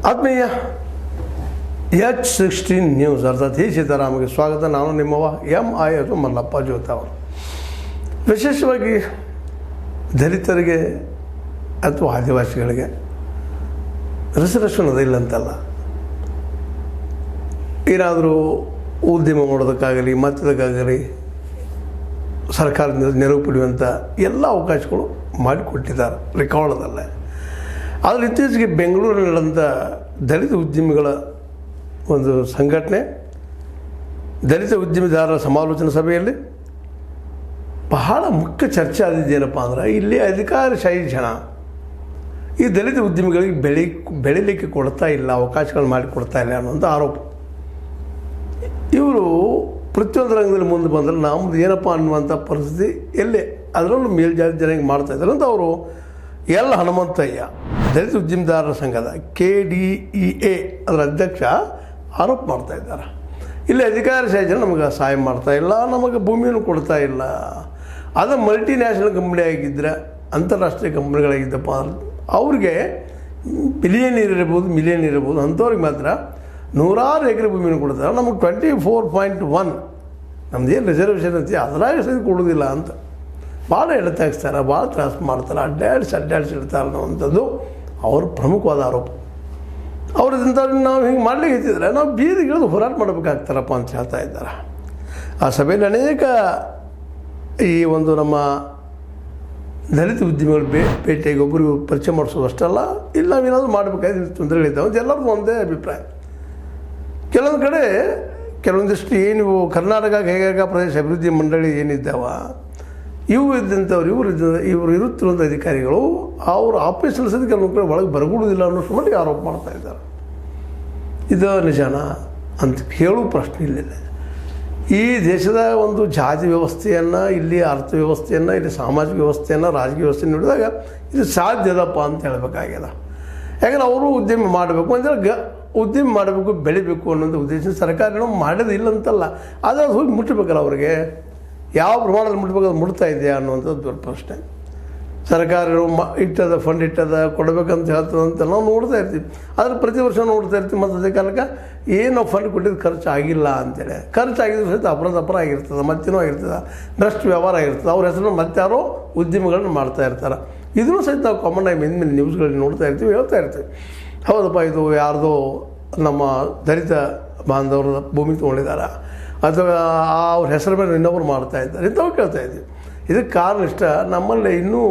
ಆತ್ಮೀಯ H16 news ಅರ್ಥಾತ್ ಹಿ ಸೀತಾರಾಮಗೆ ಸ್ವಾಗತ. ನಾನು ನಿಮ್ಮವ MI ಅಥವಾ ಮಲ್ಲಪ್ಪ ಜೋತ ಅವರು. ವಿಶೇಷವಾಗಿ ದಲಿತರಿಗೆ ಅಥವಾ ಆದಿವಾಸಿಗಳಿಗೆ ರಿಸರ್ವೇಷನ್ ಅದಿಲ್ಲ ಅಂತಲ್ಲ, ಏನಾದರೂ ಉದ್ಯಮ ಮಾಡೋದಕ್ಕಾಗಲಿ ಮತ್ತದಕ್ಕಾಗಲಿ ಸರ್ಕಾರದಿಂದ ನೆರವು ಪಡೆಯುವಂಥ ಎಲ್ಲ ಅವಕಾಶಗಳು ಮಾಡಿಕೊಟ್ಟಿದ್ದಾರೆ ರೆಕಾರ್ಡದಲ್ಲೇ. ಆದರೆ ಇತ್ತೀಚೆಗೆ ಬೆಂಗಳೂರಿನಲ್ಲಿ ನಡೆದಂಥ ದಲಿತ ಉದ್ಯಮಿಗಳ ಒಂದು ಸಂಘಟನೆ ದಲಿತ ಉದ್ಯಮಿದಾರರ ಸಮಾಲೋಚನಾ ಸಭೆಯಲ್ಲಿ ಬಹಳ ಮುಖ್ಯ ಚರ್ಚೆ ಆದಿದ್ದೇನಪ್ಪ ಅಂದ್ರೆ, ಇಲ್ಲಿ ಅಧಿಕಾರಶಾಹಿ ಜನ ಈ ದಲಿತ ಉದ್ಯಮಿಗಳಿಗೆ ಬೆಳೀಲಿಕ್ಕೆ ಕೊಡ್ತಾ ಇಲ್ಲ, ಅವಕಾಶಗಳು ಮಾಡಿಕೊಡ್ತಾ ಇಲ್ಲ ಅನ್ನೋಂಥ ಆರೋಪ. ಇವರು ಪ್ರತಿಯೊಂದು ರಂಗದಲ್ಲಿ ಮುಂದೆ ಬಂದರೆ ನಮ್ಮದು ಏನಪ್ಪ ಅನ್ನುವಂಥ ಪರಿಸ್ಥಿತಿ ಎಲ್ಲೇ ಅದರಲ್ಲೂ ಮೇಲ್ಜಾತಿ ಜನರಿಗೆ ಮಾಡ್ತಾಯಿದ್ದಾರೆ ಅಂತ ಅವರು ಹನುಮಂತಯ್ಯ ದಲಿತ ಉದ್ಯಮಿದಾರರ ಸಂಘದ KDEA ಅದರ ಅಧ್ಯಕ್ಷ ಆರೋಪ ಮಾಡ್ತಾಯಿದ್ದಾರೆ. ಇಲ್ಲಿ ಅಧಿಕಾರಶಾಹಿ ಜನ ನಮಗೆ ಸಹಾಯ ಮಾಡ್ತಾಯಿಲ್ಲ, ನಮಗೆ ಭೂಮಿಯನ್ನು ಕೊಡ್ತಾ ಇಲ್ಲ. ಅದು ಮಲ್ಟಿ ನ್ಯಾಷನಲ್ ಕಂಪ್ನಿ ಆಗಿದ್ದರೆ, ಅಂತಾರಾಷ್ಟ್ರೀಯ ಕಂಪ್ನಿಗಳಾಗಿದ್ದಪ್ಪ ಅವ್ರಿಗೆ ಬಿಲಿಯನ್ ಇರ್ಬೋದು ಅಂಥವ್ರಿಗೆ ಮಾತ್ರ ನೂರಾರು ಎಕರೆ ಭೂಮಿಯನ್ನು ಕೊಡ್ತಾರೆ. ನಮಗೆ 24.1 ನಮ್ದು ಏನು ರಿಸರ್ವೇಷನ್ ಐತಿ ಅದರಾಗ ಸಹಿತ ಕೊಡೋದಿಲ್ಲ ಅಂತ ಭಾಳ ಎಳೆತಾಗಿಸ್ತಾರೆ, ಭಾಳ ತ್ರಾಸ ಮಾಡ್ತಾರೆ, ಅಡ್ಡಾಡಿಸಿ ಇಡ್ತಾರೆ ಅನ್ನೋವಂಥದ್ದು ಅವ್ರ ಪ್ರಮುಖವಾದ ಆರೋಪ. ಅವ್ರದಿಂದ ನಾವು ಹಿಂಗೆ ಮಾಡಲಿಕ್ಕೆ ಇದ್ದಿದ್ರೆ ನಾವು ಬೀದಿಗಿಳಿದು ಹೋರಾಟ ಮಾಡಬೇಕಾಗ್ತಾರಪ್ಪ ಅಂತ ಹೇಳ್ತಾ ಇದ್ದಾರೆ. ಆ ಸಭೆಯಲ್ಲಿ ಅನೇಕ ಈ ಒಂದು ನಮ್ಮ ದಲಿತ ಉದ್ಯಮಿಗಳು ಭೇಟಿಯಾಗಿ ಒಬ್ಬರಿಗೂ ಪರಿಚಯ ಮಾಡಿಸೋದು ಅಷ್ಟಲ್ಲ, ಇಲ್ಲ ನಾವೇನಾದರೂ ಮಾಡಬೇಕಾದ್ರೆ ತೊಂದರೆಗಳಿದ್ದಾವೆ ಅಂತ ಎಲ್ಲರಿಗೂ ಒಂದೇ ಅಭಿಪ್ರಾಯ. ಕೆಲವೊಂದು ಕಡೆ ಕೆಲವೊಂದಿಷ್ಟು ಏನು ಕರ್ನಾಟಕ ಕೈಗಾರಿಕಾ ಪ್ರದೇಶ ಅಭಿವೃದ್ಧಿ ಮಂಡಳಿ ಏನಿದ್ದಾವ ಇವರು ಇರುತ್ತಿರುವಂಥ ಅಧಿಕಾರಿಗಳು ಅವ್ರ ಆಫೀಸಲ್ಲಿ ಸದ ಕೆಲವೊಂದು ಕಡೆ ಒಳಗೆ ಬರಗೂಡುವುದಿಲ್ಲ ಅನ್ನೋಷ್ಟು ಮಟ್ಟಿಗೆ ಆರೋಪ ಮಾಡ್ತಾ ಇದ್ದಾರೆ. ಇದು ನಿಜಾನ ಅಂತ ಹೇಳೋ ಪ್ರಶ್ನೆ ಇಲ್ಲ. ಈ ದೇಶದ ಒಂದು ಜಾತಿ ವ್ಯವಸ್ಥೆಯನ್ನು, ಇಲ್ಲಿ ಅರ್ಥವ್ಯವಸ್ಥೆಯನ್ನು, ಇಲ್ಲಿ ಸಾಮಾಜಿಕ ವ್ಯವಸ್ಥೆಯನ್ನು, ರಾಜಕೀಯ ವ್ಯವಸ್ಥೆಯನ್ನು ನೋಡಿದಾಗ ಇದು ಸಾಧ್ಯದಪ್ಪ ಅಂತ ಹೇಳಬೇಕಾಗ್ಯದ. ಯಾಕಂದ್ರೆ ಅವರು ಉದ್ಯಮ ಮಾಡಬೇಕು ಅಂದರೆ ಉದ್ಯಮ ಮಾಡಬೇಕು, ಬೆಳಿಬೇಕು ಅನ್ನೋದು ಉದ್ದೇಶ ಸರ್ಕಾರ ಮಾಡೋದಿಲ್ಲ ಅಂತಲ್ಲ, ಆದರೆ ಅದು ಹೋಗಿ ಮುಟ್ಟಬೇಕಲ್ಲ ಅವ್ರಿಗೆ. ಯಾವ ಪ್ರಮಾಣದಲ್ಲಿ ಮುಟ್ಬೇಕು ಅದು ಮುಟ್ತಾ ಇದೆಯಾ ಅನ್ನುವಂಥದ್ದು ದೊಡ್ಡ ಪ್ರಶ್ನೆ. ಸರ್ಕಾರ ಫಂಡ್ ಇಟ್ಟದ ಕೊಡಬೇಕಂತ ಹೇಳ್ತದಂತ ನಾವು ನೋಡ್ತಾ ಇರ್ತೀವಿ. ಆದರೆ ಪ್ರತಿ ವರ್ಷ ನೋಡ್ತಾ ಇರ್ತೀವಿ. ಮತ್ತು ಅದೇ ಕಾಲಕ್ಕೆ ಏನು ನಾವು ಫಂಡ್ ಕೊಟ್ಟಿದ್ದು ಖರ್ಚು ಆಗಿಲ್ಲ ಅಂತೇಳಿ, ಖರ್ಚಾಗಿದ್ದು ಸಹಿತ ಅಪರಾಧ ಆಗಿರ್ತದೆ, ಮತ್ತೇನೋ ಆಗಿರ್ತದೆ, ಭ್ರಷ್ಟ ವ್ಯವಹಾರ ಆಗಿರ್ತದೆ. ಅವ್ರ ಹೆಸರನ್ನು ಮತ್ತಾರೋ ಉದ್ಯಮಗಳನ್ನ ಮಾಡ್ತಾ ಇರ್ತಾರೆ. ಇದನ್ನು ಸಹಿತ ನಾವು ಕಾಮನ್ ಆಗಿ ಮೇಲೆ ನ್ಯೂಸ್ಗಳಲ್ಲಿ ನೋಡ್ತಾ ಇರ್ತೀವಿ, ಹೇಳ್ತಾ ಇರ್ತೀವಿ. ಹೌದಪ್ಪ ಇದು ಯಾರ್ದೋ ನಮ್ಮ ದಲಿತ ಬಾಂಧವರ ಭೂಮಿ ತೊಗೊಂಡಿದ್ದಾರೆ ಅಥವಾ ಅವ್ರ ಹೆಸರ ಮೇಲೆ ಇನ್ನೊಬ್ರು ಮಾಡ್ತಾಯಿದ್ದಾರೆ ಇಂಥವು ಕೇಳ್ತಾ ಇದ್ದೀವಿ. ಇದಕ್ಕೆ ಕಾರಣ ಇಷ್ಟ, ನಮ್ಮಲ್ಲಿ ಇನ್ನೂ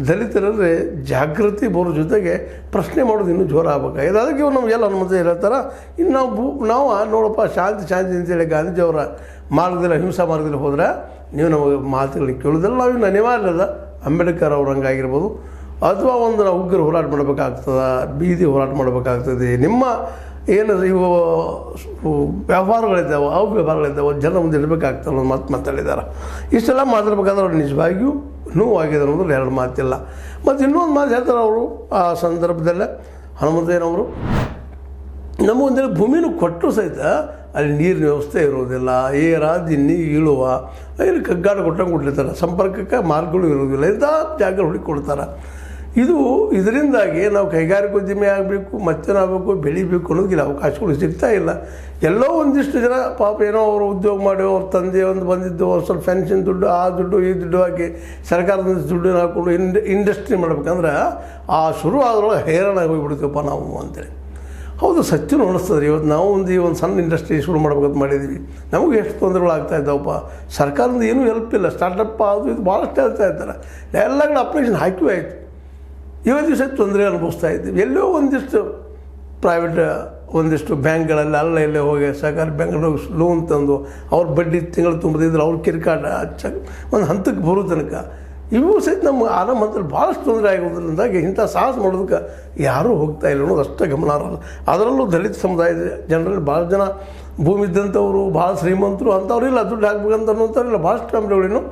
ದಲಿತರಲ್ಲಿ ಜಾಗೃತಿ ಬರೋ ಜೊತೆಗೆ ಪ್ರಶ್ನೆ ಮಾಡೋದು ಇನ್ನೂ ಜೋರ ಆಗ್ಬೇಕಾಗಿದೆ. ಅದಕ್ಕೆ ಇವ್ರು ನಮಗೆಲ್ಲ ಹನುಮಂತ ಹೇಳ್ತಾರೆ, ಇನ್ನು ನಾವು ನೋಡಪ್ಪ ಶಾಂತಿ ಅಂತೇಳಿ ಗಾಂಧೀಜಿಯವರ ಮಾರ್ಗದಲ್ಲಿ ಅಹಿಂಸಾ ಮಾರ್ಗದಲ್ಲಿ ಹೋದರೆ ನೀವು ನಮಗೆ ಮಾತುಗಳಿಗೆ ಕೇಳೋದಿಲ್ಲ. ನಾವು ಇನ್ನು ಅನಿವಾರ್ಯದ ಅಂಬೇಡ್ಕರ್ ಅವ್ರಂಗಾಗಿರ್ಬೋದು ಅಥವಾ ಒಂದು ನಾವು ಉಗ್ರ ಹೋರಾಟ ಮಾಡಬೇಕಾಗ್ತದೆ, ಬೀದಿ ಹೋರಾಟ ಮಾಡಬೇಕಾಗ್ತದೆ. ನಿಮ್ಮ ಏನು ಇವು ವ್ಯವಹಾರಗಳಿದ್ದಾವೆ ಜನ ಮುಂದೆ ಇಡಬೇಕಾಗ್ತದೆ ಅನ್ನೋದು ಮಾತಾಡಿದ್ದಾರೆ. ಇಷ್ಟೆಲ್ಲ ಮಾತಾಡ್ಬೇಕಾದ್ರೆ ಅವ್ರು ನಿಜವಾಗಿಯೂ ನೋವಾಗಿದೆ ಅನ್ನೋದ್ರಲ್ಲಿ ಎರಡು ಮಾತಿಲ್ಲ. ಮತ್ತು ಇನ್ನೊಂದು ಮಾತು ಹೇಳ್ತಾರೆ ಅವರು ಆ ಸಂದರ್ಭದಲ್ಲೇ ಹನುಮಂತಯ್ಯನವರು, ನಮಗೊಂದೇನು ಭೂಮಿನೂ ಕೊಟ್ಟರು ಸಹಿತ ಅಲ್ಲಿ ನೀರಿನ ವ್ಯವಸ್ಥೆ ಇರೋದಿಲ್ಲ, ದಿನ್ನಿ ಇಳುವ ಇಲ್ಲಿ ಕಗ್ಗಾಡ ಕೊಟ್ಟಂಗೆ ಕೊಟ್ಟಿರ್ತಾರೆ, ಸಂಪರ್ಕಕ್ಕೆ ಮಾರ್ಗಗಳು ಇರೋದಿಲ್ಲ, ಇಂಥ ಜಾಗ ಹುಡುಕೊಡ್ತಾರೆ. ಇದರಿಂದಾಗಿ ನಾವು ಕೈಗಾರಿಕೋದ್ಯಮಿ ಆಗಬೇಕು, ಮತ್ತೇನಾಗಬೇಕು, ಬೆಳಿಬೇಕು ಅನ್ನೋದಕ್ಕೆ ಅವಕಾಶಗಳು ಸಿಗ್ತಾ ಇಲ್ಲ. ಎಲ್ಲೋ ಒಂದಿಷ್ಟು ಜನ ಪಾಪ ಏನೋ ಅವರು ಉದ್ಯೋಗ ಮಾಡಿ ಅವ್ರ ತಂದೆ ಒಂದು ಬಂದಿದ್ದು ಅವ್ರು ಸ್ವಲ್ಪ ಪೆನ್ಷನ್ ದುಡ್ಡು ಆ ದುಡ್ಡು ಈ ದುಡ್ಡು ಹಾಕಿ ಸರ್ಕಾರದಿಂದ ದುಡ್ಡನ್ನು ಹಾಕ್ಕೊಂಡು ಇಂಡಸ್ಟ್ರಿ ಮಾಡ್ಬೇಕಂದ್ರೆ ಆ ಶುರು ಆದ್ರೊಳಗೆ ಹೈರಾಣಾಗಿ ಹೋಗಿಬಿಡ್ತೀವಪ್ಪ ನಾವು ಅಂತೇಳಿ. ಹೌದು, ಸತ್ಯನೂ ಅನಿಸ್ತದೆ. ಇವತ್ತು ನಾವು ಒಂದು ಸಣ್ಣ ಇಂಡಸ್ಟ್ರಿ ಶುರು ಮಾಡ್ಬೇಕಂತ ಮಾಡಿದ್ದೀವಿ, ನಮಗೆ ಎಷ್ಟು ತೊಂದರೆಗಳು ಆಗ್ತಾ ಇದ್ದಾವಪ್ಪ. ಸರ್ಕಾರದಿಂದ ಏನೂ ಹೆಲ್ಪ್ ಇಲ್ಲ, ಸ್ಟಾರ್ಟಪ್ ಅದು ಇದು ಭಾಳಷ್ಟು ಹೇಳ್ತಾ ಇರ್ತಾರೆ. ಎಲ್ಲ ಕಡೆ ಅಪ್ಲಿಕೇಶನ್ ಹಾಕಿಯೂ ಆಯಿತು, ಇವತ್ತು ದಿವಸ ತೊಂದರೆ ಅನುಭವಿಸ್ತಾ ಇದ್ದೀವಿ. ಎಲ್ಲೋ ಒಂದಿಷ್ಟು ಪ್ರೈವೇಟ್ ಒಂದಿಷ್ಟು ಬ್ಯಾಂಕ್ಗಳಲ್ಲಿ ಎಲ್ಲೇ ಹೋಗಿ ಸಹಕಾರಿ ಬ್ಯಾಂಕ್ಗಳು ಲೋನ್ ತಂದು ಅವ್ರ ಬಡ್ಡಿ ತಿಂಗಳು ತುಂಬದಿದ್ರೆ ಅವ್ರ ಕಿರಿಕಾಟ ಒಂದು ಹಂತಕ್ಕೆ ಬರೋ ತನಕ ಇವು ಸಹಿತ ನಮ್ಮ ಆರಾಮ ಹಂತದಲ್ಲಿ ಭಾಳಷ್ಟು ತೊಂದರೆ ಆಗೋದ್ರಿಂದಾಗಿ ಇಂಥ ಸಾಹಸ ಮಾಡೋದಕ್ಕೆ ಯಾರೂ ಹೋಗ್ತಾ ಇಲ್ಲ ಅನ್ನೋದು ಅಷ್ಟೇ ಗಮನಾರ್ಹ. ಅದರಲ್ಲೂ ದಲಿತ ಸಮುದಾಯದ ಜನರಲ್ಲಿ ಭಾಳ ಜನ ಭೂಮಿ ಇದ್ದಂಥವ್ರು, ಭಾಳ ಶ್ರೀಮಂತರು ಅಂಥವ್ರಿಲ್ಲ, ದುಡ್ಡು ಹಾಕ್ಬೇಕಂತ ಅನ್ನೋಂಥವ್ರಿಲ್ಲ. ಭಾಳಷ್ಟು ಕಂಪ್ನಿಗಳೇನು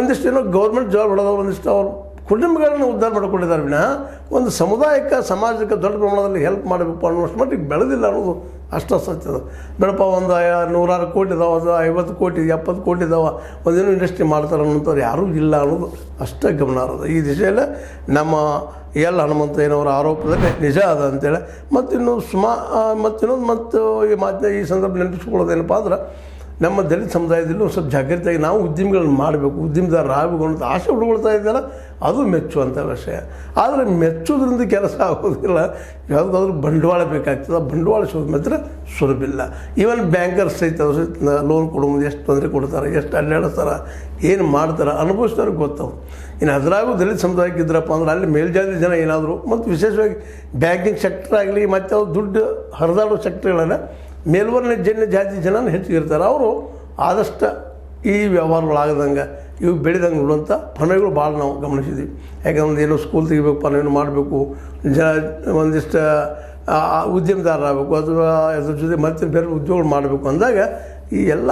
ಒಂದಿಷ್ಟು ಏನೋ ಗೌರ್ಮೆಂಟ್ ಜಾಬ್ ಹೊಡೆದವ್ರು ಒಂದಿಷ್ಟು ಅವ್ರು ಕುಟುಂಬಗಳನ್ನು ಉದ್ಧಾರ ಮಾಡಿಕೊಂಡಿದ್ದಾರೆ ವಿನ ಒಂದು ಸಮುದಾಯಕ್ಕೆ ಸಮಾಜಕ್ಕೆ ದೊಡ್ಡ ಪ್ರಮಾಣದಲ್ಲಿ ಹೆಲ್ಪ್ ಮಾಡಬೇಕು ಅನ್ನೋಷ್ಟು ಮಟ್ಟಿಗೆ ಬೆಳೆದಿಲ್ಲ ಅನ್ನೋದು ಅಷ್ಟು ಸತ್ಯದ. ಬೆಳಪ ಒಂದು 100 ಕೋಟಿ ಇದಾವೆ, 50 ಕೋಟಿ 70 ಕೋಟಿ ಇದಾವೆ, ಒಂದೇನೋ ಇಂಡಸ್ಟ್ರಿ ಮಾಡ್ತಾರೆ ಅನ್ನೋಂಥವ್ರು ಯಾರೂ ಇಲ್ಲ ಅನ್ನೋದು ಅಷ್ಟೇ ಗಮನಾರ್ಹದ. ಈ ದಿಶೆಯಲ್ಲೇ ನಮ್ಮ ಎಲ್ ಹನುಮಂತಯ್ಯನವರ ಆರೋಪದಲ್ಲಿ ನಿಜ ಅದ ಅಂತೇಳಿ ಮತ್ತಿನ್ನು ಮತ್ತು ಈ ಮಾತಿನ ಈ ಸಂದರ್ಭ ನೆನಪಿಸ್ಕೊಳ್ಳೋದೇನಪ್ಪ ಅಂದ್ರೆ ನಮ್ಮ ದಲಿತ ಸಮುದಾಯದಲ್ಲಿ ಒಂದು ಸ್ವಲ್ಪ ಜಾಗೃತಿಯಾಗಿ ನಾವು ಉದ್ಯಮಿಗಳನ್ನ ಮಾಡಬೇಕು, ಉದ್ಯಮದಾರರು ಆಗಬೇಕು ಅಂತ ಆಸೆ ಹುಡುಕೊಳ್ತಾ ಇದ್ದಲ್ಲ, ಅದು ಮೆಚ್ಚುವಂಥ ವಿಷಯ. ಆದರೆ ಮೆಚ್ಚೋದ್ರಿಂದ ಕೆಲಸ ಆಗೋದಿಲ್ಲ, ಯಾವುದಾದ್ರೂ ಬಂಡವಾಳ ಬೇಕಾಗ್ತದೆ. ಬಂಡವಾಳ ಸಿಗೋದು ಮಾತ್ರ ಸುಲಭಿಲ್ಲ. ಈವನ್ ಬ್ಯಾಂಕರ್ಸ್ ಸಹಿತ ಲೋನ್ ಕೊಡೋ ಮುಂದೆ ಎಷ್ಟು ತೊಂದರೆ ಕೊಡ್ತಾರೆ, ಎಷ್ಟು ಅಡ್ಡಾಡಿಸ್ತಾರೆ, ಏನು ಮಾಡ್ತಾರೆ ಅನುಭವಿಸ್ದವ್ರಿಗೆ ಗೊತ್ತವು. ಇನ್ನು ಅದರಾಗೂ ದಲಿತ ಸಮುದಾಯಕ್ಕೆ ಇದ್ರಪ್ಪ ಅಂದ್ರೆ ಅಲ್ಲಿ ಮೇಲ್ಜಾತಿ ಜನ ಏನಾದರೂ ಮತ್ತು ವಿಶೇಷವಾಗಿ ಬ್ಯಾಂಕಿಂಗ್ ಸೆಕ್ಟರ್ ಆಗಲಿ ಮತ್ತು ಅವ್ರು ದುಡ್ಡು ಹರಿದಾಡೋ ಸೆಕ್ಟರ್ಗಳನ್ನು ಮೇಲ್ವರ್ಣ ಜಾತಿ ಜನ ಹೆಚ್ಚಿಗಿರ್ತಾರೆ. ಅವರು ಆದಷ್ಟು ಈ ವ್ಯವಹಾರಗಳಾಗದಂಗೆ ಇವು ಬೆಳೆದಂಗೆ ನೋಡುವಂಥ ಪನವಿಗಳು ಭಾಳ ನಾವು ಗಮನಿಸಿದ್ವಿ. ಯಾಕಂದ್ರೆ ಏನೋ ಸ್ಕೂಲ್ ತೆಗಿಬೇಕು, ಪನವಿನ ಮಾಡಬೇಕು, ಒಂದಿಷ್ಟು ಉದ್ಯಮದಾರರಾಗಬೇಕು ಅಥವಾ ಅದ್ರ ಜೊತೆ ಮತ್ತೆ ಬೇರೆ ಉದ್ಯೋಗಗಳು ಮಾಡಬೇಕು ಅಂದಾಗ ಈ ಎಲ್ಲ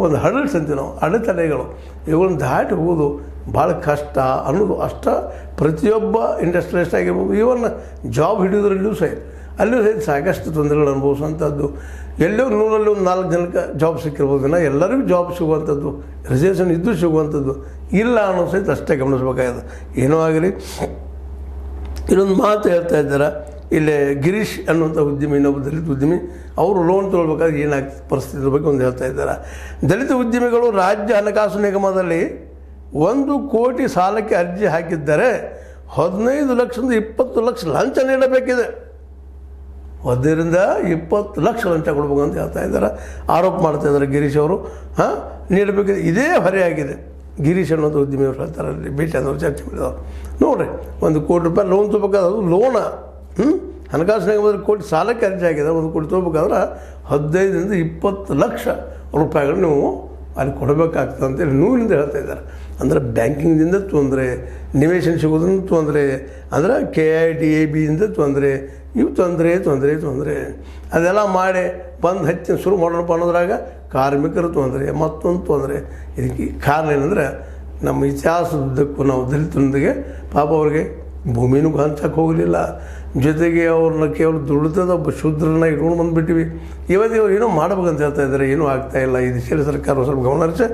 ಒಂದು ಹಡಲ್ಸ್ ಅಂತೀವಿ ನಾವು, ಅಡೆತಡೆಗಳು ಇವುಗಳನ್ನ ದಾಟಿ ಹೋಗೋದು ಭಾಳ ಕಷ್ಟ ಅನ್ನೋದು ಅಷ್ಟ. ಪ್ರತಿಯೊಬ್ಬ ಇಂಡಸ್ಟ್ರಿಯಲಿಸ್ಟ್ ಆಗಿರ್ಬೋದು, ಇವನ್ನ ಜಾಬ್ ಹಿಡಿಯೋದ್ರಲ್ಲೂ ಸಹಿತ ಅಲ್ಲೂ ಸಹಿತ ಸಾಕಷ್ಟು ತೊಂದರೆಗಳು ಅನುಭವಿಸುವಂಥದ್ದು. ಎಲ್ಲೋ ನೂರಲ್ಲಿ ಒಂದು 4 ಜನಕ್ಕೆ ಜಾಬ್ ಸಿಕ್ಕಿರ್ಬೋದಿಲ್ಲ, ಎಲ್ಲರಿಗೂ ಜಾಬ್ ಸಿಗುವಂಥದ್ದು, ರಿಸರ್ವೇಷನ್ ಇದ್ದು ಸಿಗುವಂಥದ್ದು ಇಲ್ಲ ಅನ್ನೋ ಸಹಿತ ಅಷ್ಟೇ ಗಮನಿಸಬೇಕಾಗಿದೆ. ಏನೋ ಆಗಲಿ, ಇಲ್ಲೊಂದು ಮಾತು ಹೇಳ್ತಾ ಇದ್ದಾರೆ ಇಲ್ಲಿ ಗಿರೀಶ್ ಅನ್ನುವಂಥ ಉದ್ಯಮಿ, ಇನ್ನೊಬ್ಬ ದಲಿತ ಉದ್ಯಮಿ, ಅವರು ಲೋನ್ ತೊಗೊಳ್ಬೇಕಾದ್ರೆ ಏನಾಗ್ತದೆ ಪರಿಸ್ಥಿತಿ ಬಗ್ಗೆ ಒಂದು ಹೇಳ್ತಾ ಇದ್ದಾರೆ. ದಲಿತ ಉದ್ಯಮಿಗಳು ರಾಜ್ಯ ಹಣಕಾಸು ನಿಗಮದಲ್ಲಿ 1 ಕೋಟಿ ಸಾಲಕ್ಕೆ ಅರ್ಜಿ ಹಾಕಿದ್ದರೆ 15 ಲಕ್ಷದಿಂದ 20 ಲಕ್ಷ ಲಂಚ ನೀಡಬೇಕಿದೆ. 15ರಿಂದ 20 ಲಕ್ಷ ಲಂಚ ಕೊಡ್ಬೇಕು ಅಂತ ಹೇಳ್ತಾ ಇದ್ದಾರೆ, ಆರೋಪ ಮಾಡ್ತಾ ಇದ್ದಾರೆ ಗಿರೀಶ್ ಅವರು. ನೀಡಬೇಕಿದೆ, ಇದೇ ಹೊರೆಯಾಗಿದೆ. ಗಿರೀಶ್ ಅನ್ನೋದು ಉದ್ಯಮಿಯವರು ಹೇಳ್ತಾರೆ, ಅಲ್ಲಿ ಭೇಟಿ ಆದವರು ಚರ್ಚೆ ಮಾಡಿದವರು. ನೋಡಿರಿ, 1 ಕೋಟಿ ರೂಪಾಯಿ ಲೋನ್ ತೊಗೋಬೇಕಾದ್ರೆ ಲೋನ ಹಣಕಾಸು ನಿಗಮದಲ್ಲಿ ಕೋಟಿ ಸಾಲಕ್ಕೆ ಅರ್ಜಿ ಆಗಿದೆ. 1 ಕೋಟಿ ತೊಗೋಬೇಕಾದ್ರೆ 15ರಿಂದ 20 ಲಕ್ಷ ರೂಪಾಯಿಗಳು ನೀವು ಅಲ್ಲಿ ಕೊಡಬೇಕಾಗ್ತದೆ ಅಂತೇಳಿ ನೋವಿನಿಂದ ಹೇಳ್ತಾ ಇದ್ದಾರೆ. ಅಂದರೆ ಬ್ಯಾಂಕಿಂಗ್ದಿಂದ ತೊಂದರೆ, ನಿವೇಶನ ಸಿಗೋದ್ರಿಂದ ತೊಂದರೆ, ಅಂದರೆ KIDAB ಇಂದ ತೊಂದರೆ, ಇವು ತೊಂದರೆ ಅದೆಲ್ಲ ಮಾಡಿ ಬಂದು ಹಚ್ಚಿ ಶುರು ಮಾಡೋಣಪ್ಪ ಅನ್ನೋದ್ರಾಗ ಕಾರ್ಮಿಕರು ತೊಂದರೆ, ಮತ್ತೊಂದು ತೊಂದರೆ. ಇದಕ್ಕೆ ಕಾರಣ ಏನಂದರೆ ನಮ್ಮ ಇತಿಹಾಸದುದ್ದಕ್ಕೂ ನಾವು ದಲಿತರೊಂದಿಗೆ ಪಾಪ ಅವ್ರಿಗೆ ಭೂಮಿನೂ ಹಂಚಕ್ಕೆ ಹೋಗಲಿಲ್ಲ, ಜೊತೆಗೆ ಅವ್ರನ್ನ ಕೇವಲ ದುಡಿತದ ಒಬ್ಬ ಶೂದ್ರನ್ನ ಇಟ್ಕೊಂಡು ಬಂದುಬಿಟ್ಟಿವಿ. ಇವತ್ತು ಇವ್ರು ಏನೋ ಮಾಡ್ಬೇಕಂತ ಹೇಳ್ತಾ ಇದ್ದಾರೆ, ಏನೂ ಆಗ್ತಾಯಿಲ್ಲ. ಇದು ಸೇರಿ ಸರ್ಕಾರ ಸ್ವಲ್ಪ ಗಮನ ಹರಿಸಿ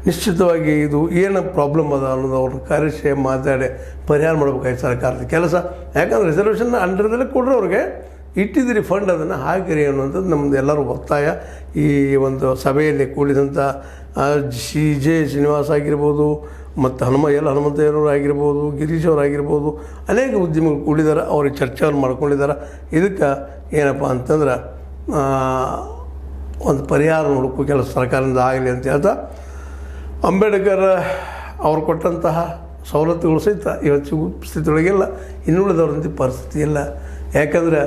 ನಿಶ್ಚಿತವಾಗಿ ಇದು ಏನು ಪ್ರಾಬ್ಲಮ್ ಅದ ಅನ್ನೋದು ಅವ್ರನ್ನ ಕರೆಸಿ ಮಾತಾಡಿ ಪರಿಹಾರ ಮಾಡ್ಬೇಕಾಯ್ತು ಸರ್ಕಾರದ ಕೆಲಸ. ಯಾಕಂದ್ರೆ ರಿಸರ್ವೇಷನ್ ಅಂಡರ್ದಲ್ಲೇ ಕೊಡ್ರಿ, ಅವ್ರಿಗೆ ಇಟ್ಟಿದ್ದೀರಿ ಫಂಡ್, ಅದನ್ನು ಹಾಕಿರಿ ಅನ್ನುವಂಥದ್ದು ನಮ್ಮದು ಎಲ್ಲರೂ ಒತ್ತಾಯ. ಈ ಒಂದು ಸಭೆಯಲ್ಲಿ ಕೂಡಿದಂಥ CJ ಶ್ರೀನಿವಾಸ್ ಆಗಿರ್ಬೋದು, ಮತ್ತು ಹನುಮಂತಯ್ಯನವರು ಆಗಿರ್ಬೋದು, ಗಿರೀಶ್ ಅವರು ಆಗಿರ್ಬೋದು, ಅನೇಕ ಉದ್ಯಮಿಗಳು ಕೂಡಿದ್ದಾರೆ, ಅವ್ರಿಗೆ ಚರ್ಚೆಯನ್ನು ಮಾಡ್ಕೊಂಡಿದ್ದಾರೆ. ಇದಕ್ಕೆ ಏನಪ್ಪ ಅಂತಂದ್ರೆ ಒಂದು ಪರಿಹಾರ ನೋಡೋಕ್ಕೂ ಕೆಲಸ ಸರ್ಕಾರದಿಂದ ಆಗಲಿ ಅಂತ ಹೇಳ್ತಾ, ಅಂಬೇಡ್ಕರ್ ಅವ್ರು ಕೊಟ್ಟಂತಹ ಸವಲತ್ತುಗಳು ಸಹಿತ ಇವತ್ತು ಸಿಗೋ ಸ್ಥಿತಿಯೊಳಗೆಲ್ಲ ಇನ್ನುಳಿದವ್ರಂಥ ಪರಿಸ್ಥಿತಿ ಇಲ್ಲ. ಯಾಕಂದ್ರೆ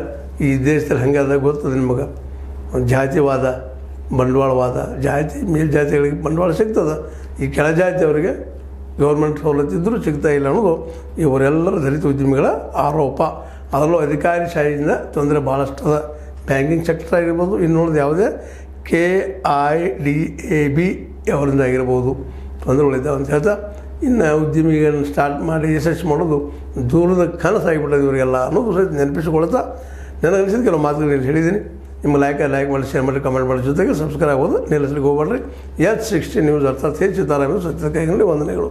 ಈ ದೇಶದಲ್ಲಿ ಹಂಗಾದ ಗೊತ್ತದೆ ನಿಮಗೆ, ಜಾತಿವಾದ, ಬಂಡವಾಳವಾದ, ಮೇಲ್ಜಾತಿಗಳಿಗೆ ಬಂಡವಾಳ ಸಿಗ್ತದೆ, ಈ ಕೆಳಜಾತಿಯವರಿಗೆ ಗೌರ್ಮೆಂಟ್ ಸವಲತ್ತು ಇದ್ದರೂ ಸಿಗ್ತಾ ಇಲ್ಲ ಅನ್ನೋದು ಇವರೆಲ್ಲರ ದಲಿತ ಉದ್ಯಮಿಗಳ ಆರೋಪ. ಅದರಲ್ಲೂ ಅಧಿಕಾರಿಶಾಹಿಯಿಂದ ತೊಂದರೆ ಭಾಳಷ್ಟು ಅದ. ಬ್ಯಾಂಕಿಂಗ್ ಸೆಕ್ಟರ್ ಆಗಿರ್ಬೋದು, ಇನ್ನುಳಿದ ಯಾವುದೇ KIDAB ಅವರಿಂದ ಆಗಿರ್ಬೋದು ತೊಂದರೆಗಳಿದ್ದಾವೆ ಅಂತ ಹೇಳ್ತಾ, ಇನ್ನು ಉದ್ಯಮಿಗಳನ್ನು ಸ್ಟಾರ್ಟ್ ಮಾಡಿ ಯಶಸ್ಸು ಮಾಡೋದು ದೂರದ ಕನಸಾಗಿಬಿಟ್ಟದು ಇವರಿಗೆಲ್ಲ ಅನ್ನೋದು ಸಹಿತ ನೆನಪಿಸಿಕೊಳ್ತಾ ನನಗೆ ಅನಿಸಿದ ಕೆಲವು ಮಾತುಗಳು ಹೇಳಿದ್ದೀನಿ. ನಿಮ್ಮ ಲೈಕ್ ಮಾಡಿ, ಶೇರ್ ಮಾಡಿ, ಕಮೆಂಟ್ ಮಾಡಿ, ಜೊತೆಗೆ ಸಬ್ಸ್ಕ್ರೈಬ್ ಆಗೋದು ನಿಲ್ಲಿಸ್ಲಿಕ್ಕೆ ಹೋಗ್ಬೇಡ್ರಿ. H60 ನ್ಯೂಸ್ ಅರ್ಥಾತ್ H. ಸಿದ್ದರಾಮಯ್ಯ ಸತ್ಯದ ಕೈಗೊಂಡು ವಂದನೆಗಳು.